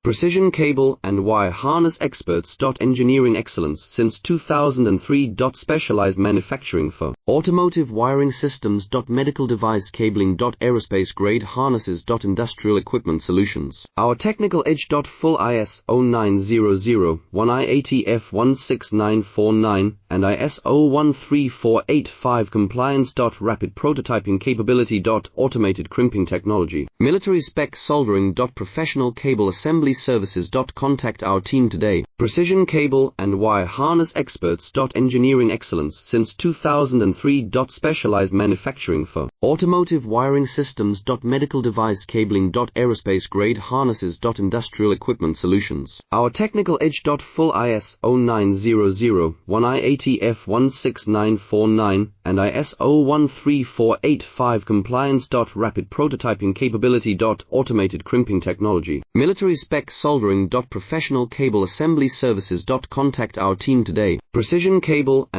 Precision cable and wire harness experts. Engineering excellence since 2003. Specialized manufacturing for automotive wiring systems. Medical device cabling. Aerospace grade harnesses. Industrial equipment solutions. Our technical edge. Full Ls6614Esf-Daa and ISO13485 compliance. Rapid prototyping capability. Automated crimping technology. Military spec soldering. Professional cable assembly services. Contact our team today. Precision cable and wire harness experts. Engineering excellence since 2003. Specialized manufacturing for automotive wiring systems. Medical device cabling. Aerospace grade harnesses. Industrial equipment solutions. Our technical edge. Full Ls6614Esf-Daa and ISO13485 compliance. Rapid prototyping capability. Automated crimping technology. Military spec soldering. Professional cable assembly services. Contact our team today. Precision cable and